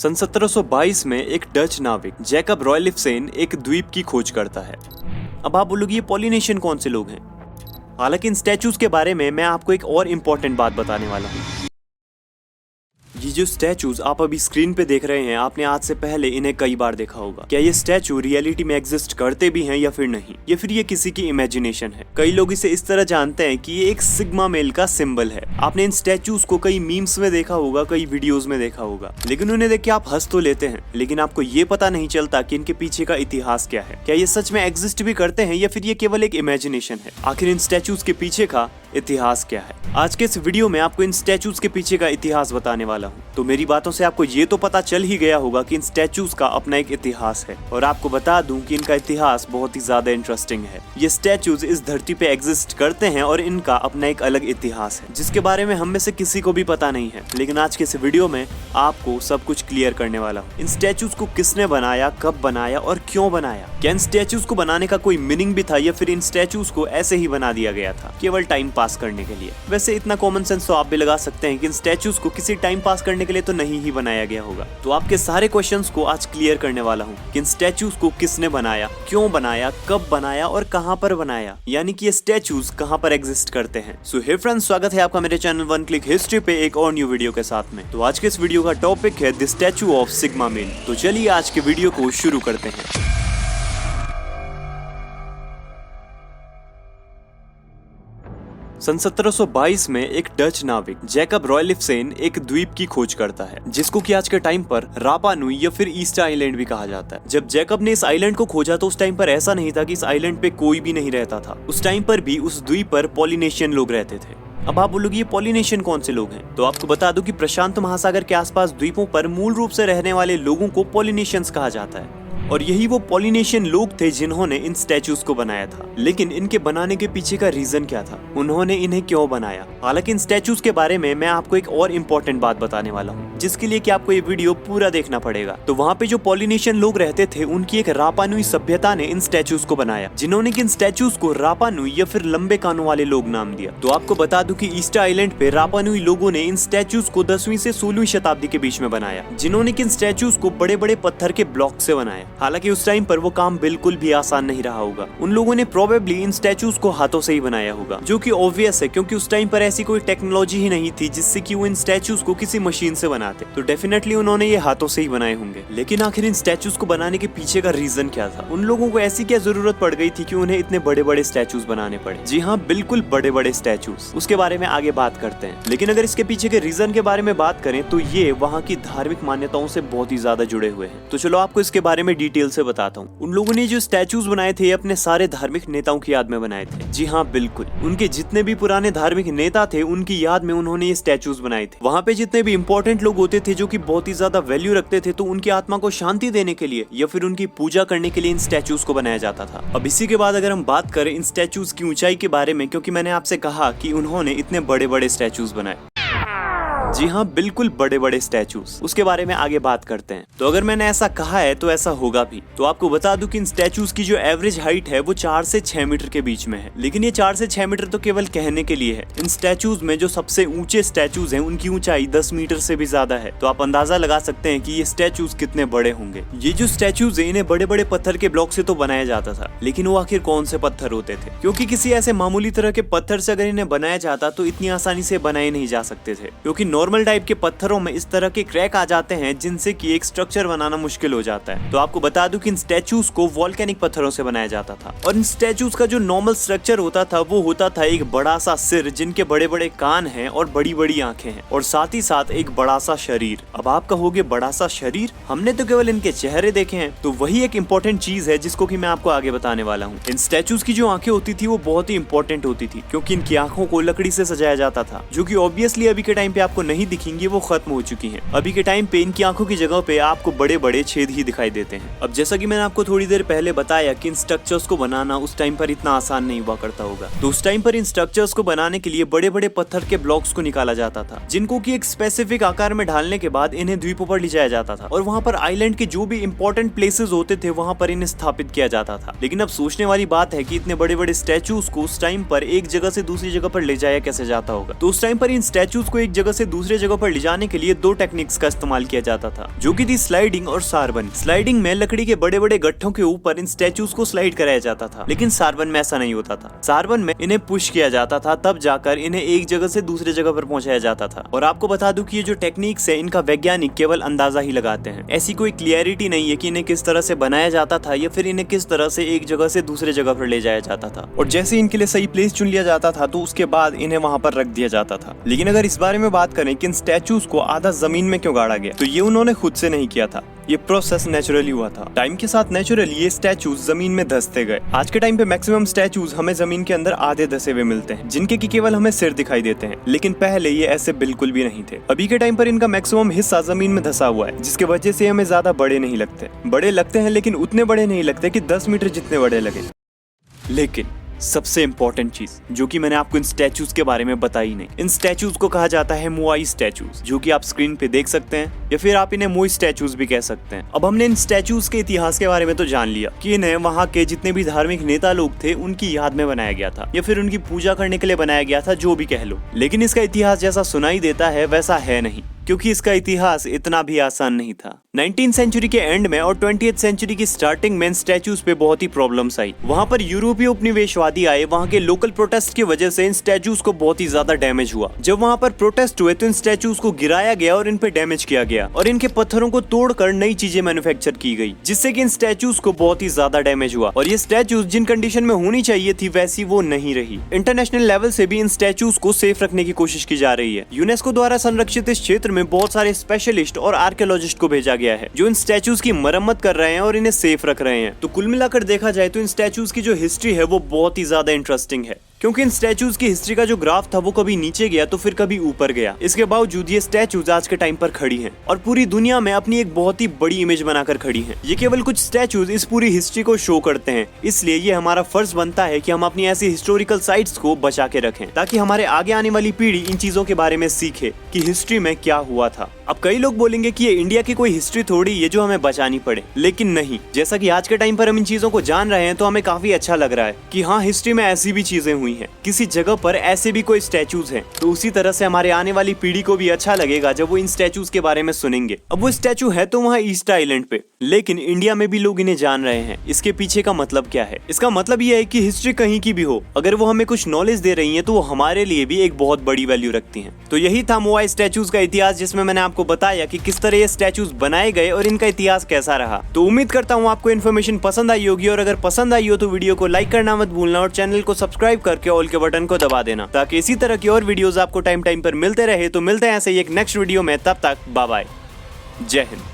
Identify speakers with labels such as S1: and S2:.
S1: सन 1722 में एक डच नाविक जैकब रॉयलिफ्सेन एक द्वीप की खोज करता है। अब आप बोलोगे ये पॉलिनेशियन कौन से लोग हैं? हालांकि इन स्टैचूज के बारे में मैं आपको एक और इम्पोर्टेंट बात बताने वाला हूँ। ये जो स्टैचूज आप अभी स्क्रीन पे देख रहे हैं, आपने आज से पहले इन्हें कई बार देखा होगा। क्या ये स्टैचू रियलिटी में एग्जिस्ट करते भी हैं या फिर नहीं, या फिर ये किसी की इमेजिनेशन है? कई लोग इसे इस तरह जानते हैं कि ये एक सिग्मा मेल का सिंबल है। आपने इन स्टैचूज को कई मीम्स में देखा होगा, कई वीडियोस में देखा होगा, लेकिन उन्हें देख के आप हंस तो लेते हैं, लेकिन आपको ये पता नहीं चलता कि इनके पीछे का इतिहास क्या है। क्या ये सच में एग्जिस्ट भी करते हैं या फिर ये केवल एक इमेजिनेशन है? आखिर इन स्टैचूज के पीछे का इतिहास क्या है? आज के इस वीडियो में आपको इन स्टैचूज के पीछे का इतिहास बताने वाला हूँ। तो मेरी बातों से आपको ये तो पता चल ही गया होगा कि इन स्टैचूज का अपना एक इतिहास है, और आपको बता दूं कि इनका इतिहास बहुत ही ज्यादा इंटरेस्टिंग है। ये स्टैचूज इस धरती पे एग्जिस्ट करते हैं और इनका अपना एक अलग इतिहास है, जिसके बारे में हम में से किसी को भी पता नहीं है। लेकिन आज के इस वीडियो में आपको सब कुछ क्लियर करने वाला हूँ। इन स्टैचूज को किसने बनाया, कब बनाया और क्यों बनाया? क्या इन स्टैचूज को बनाने का कोई मीनिंग भी था या फिर इन स्टैचूज को ऐसे ही बना दिया गया था केवल टाइम पास करने के लिए? वैसे इतना कॉमन सेंस तो आप भी लगा सकते हैं कि इन स्टैचूज को किसी टाइम पास करने के लिए तो नहीं ही बनाया गया होगा। तो आपके सारे क्वेश्चंस को आज क्लियर करने वाला हूँ कि इन स्टैचूज को किसने बनाया, क्यों बनाया, कब बनाया और कहाँ पर बनाया, यानी कि ये स्टैचूज कहाँ पर एग्जिस्ट करते हैं। सो हे फ्रेंड्स, स्वागत है आपका मेरे चैनल वन क्लिक हिस्ट्री पे एक और न्यू वीडियो के साथ में। तो आज के इस वीडियो का टॉपिक है the statue of sigma male. तो चलिए आज के वीडियो को शुरू करते हैं। सन 1722 में एक डच नाविक जैकब रॉयलिफ्सेन एक द्वीप की खोज करता है, जिसको कि आज के टाइम पर रापा नुई या फिर ईस्टर आइलैंड भी कहा जाता है। जब जैकब ने इस आइलैंड को खोजा तो उस टाइम पर ऐसा नहीं था कि इस आइलैंड पे कोई भी नहीं रहता था। उस टाइम पर भी उस द्वीप पर पॉलिनेशियन लोग रहते थे। अब आप बोलोगे ये पॉलिनेशियन कौन से लोग हैं? तो आपको बता दूं कि प्रशांत महासागर के आसपास द्वीपों पर मूल रूप से रहने वाले लोगों को पॉलिनेशियंस कहा जाता है, और यही वो पॉलिनेशियन लोग थे जिन्होंने इन स्टैचूज को बनाया था। लेकिन इनके बनाने के पीछे का रीजन क्या था, उन्होंने इन्हें क्यों बनाया? हालांकि इन स्टैचूज के बारे में मैं आपको एक और इम्पोर्टेंट बात बताने वाला हूँ, जिसके लिए कि आपको ये वीडियो पूरा देखना पड़ेगा। तो वहाँ पे जो पॉलिनेशियन लोग रहते थे, उनकी एक रापा नुई सभ्यता ने इन स्टैचूज को बनाया, जिन्होंने इन स्टैचूज को रापा नुई या फिर लंबे कानों वाले लोग नाम दिया। तो आपको बता दूं कि ईस्टर आइलैंड पे रापा नुई लोगों ने इन स्टैचूज को 10वीं से 16वीं शताब्दी के बीच में बनाया, जिन्होंने इन स्टैचूज को बड़े बड़े पत्थर के ब्लॉक से बनाया। हालांकि उस टाइम पर वो काम बिल्कुल भी आसान नहीं रहा होगा। उन लोगों ने प्रोबेबली इन स्टैचूज को हाथों से ही बनाया होगा, जो कि ऑब्वियस है, क्योंकि उस टाइम पर ऐसी कोई टेक्नोलॉजी ही नहीं थी जिससे कि वो इन स्टैचूज को किसी मशीन से बनाते। तो डेफिनेटली उन्होंने ये हाथों से ही बनाए होंगे। लेकिन आखिर इन स्टैचूज को बनाने के पीछे का रीजन क्या था? उन लोगों को ऐसी क्या जरूरत पड़ गई थी कि उन्हें इतने बड़े बड़े स्टैचूज बनाने पड़े? जी हाँ, बिल्कुल बड़े बड़े स्टैचूज। उसके बारे में आगे बात करते हैं। लेकिन अगर इसके पीछे के रीजन के बारे में बात करें तो ये वहाँ की धार्मिक मान्यताओं से बहुत ही ज्यादा जुड़े हुए हैं। तो चलो आपको इसके बारे में डिटेल से बताता हूँ। उन लोगों ने जो स्टैचूज बनाए थे अपने सारे धार्मिक नेताओं की याद में बनाए थे। जी हाँ, बिल्कुल, उनके जितने भी पुराने धार्मिक नेता थे उनकी याद में उन्होंने ये स्टैचूज बनाए थे। वहाँ पे जितने भी इंपॉर्टेंट लोग होते थे जो कि बहुत ही ज्यादा वैल्यू रखते थे, तो उनकी आत्मा को शांति देने के लिए या फिर उनकी पूजा करने के लिए इन स्टैचूज को बनाया जाता था। अब इसी के बाद अगर हम बात करें इन स्टैचूज की ऊंचाई के बारे में, क्योंकि मैंने आपसे कहा कि उन्होंने इतने बड़े बड़े स्टैचूज बनाए। जी हाँ, बिल्कुल बड़े बड़े स्टैचूज। उसके बारे में आगे बात करते हैं। तो अगर मैंने ऐसा कहा है तो ऐसा होगा भी। तो आपको बता दूं कि इन स्टैचूज की जो एवरेज हाइट है वो 4 से 6 मीटर के बीच में है। लेकिन ये 4 से 6 मीटर तो केवल कहने के लिए है। इन स्टैचूज में जो सबसे ऊंचे स्टैचूज हैं उनकी ऊंचाई 10 मीटर से भी ज्यादा है। तो आप अंदाजा लगा सकते हैं कि ये स्टैचूज कितने बड़े होंगे। ये जो स्टैचूज है इन्हें बड़े बड़े पत्थर के ब्लॉक से तो बनाया जाता था, लेकिन वो आखिर कौन से पत्थर होते थे? क्योंकि किसी ऐसे मामूली तरह के पत्थर से अगर इन्हें बनाया जाता तो इतनी आसानी से बनाए नहीं जा सकते थे, क्योंकि नॉर्मल टाइप के पत्थरों में इस तरह के क्रैक आ जाते हैं जिनसे कि एक स्ट्रक्चर बनाना मुश्किल हो जाता है। तो आपको बता दूं कि इन स्टैचूज को वोल्केनिक पत्थरों से बनाया जाता था, और इन स्टैचूज का जो नॉर्मल स्ट्रक्चर होता था वो होता था एक बड़ा सा सिर, जिनके बड़े बड़े कान हैं और बड़ी बड़ी आंखें हैं, और साथ ही साथ एक बड़ा सा शरीर। अब आप कहोगे बड़ा सा शरीर, हमने तो केवल इनके चेहरे देखे हैं। तो वही एक इम्पोर्टेंट चीज है जिसको कि मैं आपको आगे बताने वाला हूँ। इन स्टैचूज की जो आंखें होती थी वो बहुत ही इंपॉर्टेंट होती थी, क्योंकि इनकी आंखों को लकड़ी से सजाया जाता था, जो कि ऑब्वियसली अभी के टाइम पे आपको नहीं दिखेंगी, वो खत्म हो चुकी हैं। अभी के टाइम पे इनकी आंखों की जगह पे आपको बड़े बड़े छेद ही दिखाई देते हैं। अब जैसा कि मैंने आपको थोड़ी देर पहले बताया कि इन स्ट्रक्चर्स को बनाना उस टाइम पर इतना आसान नहीं हुआ करता होगा। तो उस टाइम पर इन स्ट्रक्चर्स को बनाने के लिए बड़े बड़े पत्थर के ब्लॉक्स को निकाला जाता था, जिनको कि एक स्पेसिफिक आकार में ढालने के बाद इन्हें द्वीपों पर ले जाया जाता था, और वहाँ पर आइलैंड के जो भी इंपॉर्टेंट प्लेसेस होते थे वहाँ पर इन्हें स्थापित किया जाता था। लेकिन अब सोचने वाली बात है कि इतने बड़े बड़े स्टैचूज को उस टाइम पर एक जगह से दूसरी जगह पर ले जाया कैसे जाता होगा। तो उस टाइम पर इन स्टैचूज को एक जगह से दूसरे जगह पर ले जाने के लिए दो टेक्निक्स का इस्तेमाल किया जाता था, जो कि थी स्लाइडिंग और सारबन। स्लाइडिंग में लकड़ी के बड़े बड़े गट्ठों के ऊपर इन स्टैचूज को स्लाइड कराया जाता था, लेकिन सारबन में ऐसा नहीं होता था। सारबन में इन्हें पुश किया जाता था, तब जाकर इन्हें एक जगह से दूसरे जगह पर पहुंचाया जाता था। और आपको बता दूं कि ये जो टेक्निक्स है इनका वैज्ञानिक केवल अंदाजा ही लगाते हैं। ऐसी कोई क्लियरिटी नहीं है कि इन्हें किस तरह से बनाया जाता था या फिर इन्हें किस तरह से एक जगह से दूसरे जगह पर ले जाया जाता था। और जैसे इनके लिए सही प्लेस चुन लिया जाता था तो उसके बाद इन्हें वहां पर रख दिया जाता था। लेकिन अगर इस बारे में बात करें कि इन स्टैचूज को आधा जमीन में क्यों गाड़ा गया, तो ये उन्होंने खुद से नहीं किया था, ये प्रोसेस नेचुरली हुआ था। टाइम के साथ नेचुरली ये स्टैचूज जमीन में धंसते गए। आज के टाइम पे मैक्सिमम स्टैचूज हमें जमीन के अंदर आधे धसे हुए मिलते हैं, जिनके की केवल हमें सिर दिखाई देते हैं, लेकिन पहले ये ऐसे बिल्कुल भी नहीं थे। अभी के टाइम पर इनका मैक्सिमम हिस्सा जमीन में धसा हुआ है, जिसके वजह से हमें ज्यादा बड़े नहीं लगते। बड़े लगते हैं लेकिन उतने बड़े नहीं लगते कि 10 मीटर जितने बड़े लगे। लेकिन सबसे इम्पोर्टेंट चीज जो कि मैंने आपको इन स्टैचूज के बारे में बताई नहीं, इन स्टैचूज को कहा जाता है मोआई स्टैचूज, जो कि आप स्क्रीन पे देख सकते हैं, या फिर आप इन्हें मोई स्टैचूज भी कह सकते हैं। अब हमने इन स्टैचूज के इतिहास के बारे में तो जान लिया कि इन्हें वहाँ के जितने भी धार्मिक नेता लोग थे उनकी याद में बनाया गया था, या फिर उनकी पूजा करने के लिए बनाया गया था, जो भी कह लो। लेकिन इसका इतिहास जैसा सुनाई देता है वैसा है नहीं, क्योंकि इसका इतिहास इतना भी आसान नहीं था। 19th सेंचुरी के एंड में और 20th सेंचुरी की स्टार्टिंग में स्टैचूज पे बहुत ही प्रॉब्लम्स आई। वहाँ पर यूरोपीय उपनिवेशवादी आए, वहाँ के लोकल प्रोटेस्ट की वजह से इन स्टैचूज को बहुत ही ज्यादा डैमेज हुआ। जब वहाँ पर प्रोटेस्ट हुए तो इन स्टैचूज को गिराया गया और इन पे डैमेज किया गया, और इनके पत्थरों को तोड़कर नई चीजें मैन्युफैक्चर की गई, जिससे कि इन स्टैचूज को बहुत ही ज्यादा डैमेज हुआ। और ये स्टैचूज जिन कंडीशन में होनी चाहिए थी वैसी वो नहीं रही। इंटरनेशनल लेवल से भी इन स्टैचूज को सेफ रखने की कोशिश की जा रही है। यूनेस्को द्वारा संरक्षित इस क्षेत्र में बहुत सारे स्पेशलिस्ट और आर्कियोलॉजिस्ट को भेजा गया है, जो इन स्टैचूज की मरम्मत कर रहे हैं और इन्हें सेफ रख रहे हैं। तो कुल मिलाकर देखा जाए तो इन स्टैचूज की जो हिस्ट्री है वो बहुत ही ज्यादा इंटरेस्टिंग है, क्योंकि इन स्टैचूज की हिस्ट्री का जो ग्राफ था वो कभी नीचे गया तो फिर कभी ऊपर गया। इसके बावजूद ये स्टैचूज आज के टाइम पर खड़ी हैं और पूरी दुनिया में अपनी एक बहुत ही बड़ी इमेज बनाकर खड़ी हैं। ये केवल कुछ स्टैचूज इस पूरी हिस्ट्री को शो करते हैं, इसलिए ये हमारा फर्ज बनता है कि हम अपनी ऐसी हिस्टोरिकल साइट्स को बचा के रखें, ताकि हमारे आगे आने वाली पीढ़ी इन चीजों के बारे में सीखे कि हिस्ट्री में क्या हुआ था। अब कई लोग बोलेंगे कि ये इंडिया की कोई हिस्ट्री थोड़ी ये जो हमें बचानी पड़े, लेकिन नहीं। जैसा कि आज के टाइम पर हम इन चीजों को जान रहे हैं तो हमें काफी अच्छा लग रहा है कि हाँ, हिस्ट्री में ऐसी भी चीजें हुई हैं, किसी जगह पर ऐसे भी कोई स्टैचूज हैं। तो उसी तरह से हमारे आने वाली पीढ़ी को भी अच्छा लगेगा जब वो इन स्टैचूज के बारे में सुनेंगे। अब वो स्टैचू है तो वहाँ ईस्टर आइलैंड पे, लेकिन इंडिया में भी लोग इन्हें जान रहे हैं। इसके पीछे का मतलब क्या है? इसका मतलब ये है कि हिस्ट्री कहीं की भी हो, अगर वो हमें कुछ नॉलेज दे रही है तो वो हमारे लिए भी एक बहुत बड़ी वैल्यू रखती है। तो यही था मोआई स्टैचूज का इतिहास, जिसमें मैंने आपको बताया कि किस तरह ये स्टैचूज बनाए गए और इनका इतिहास कैसा रहा। तो उम्मीद करता हूँ आपको इन्फॉर्मेशन पसंद आई होगी, और अगर पसंद आई हो तो वीडियो को लाइक करना मत भूलना और चैनल को सब्सक्राइब करके ऑल के बटन को दबा देना, ताकि इसी तरह की और वीडियोस आपको टाइम टाइम पर मिलते रहे। तो मिलते हैं ऐसे ही एक नेक्स्ट वीडियो में, तब तक बाय बाय, जय हिंद।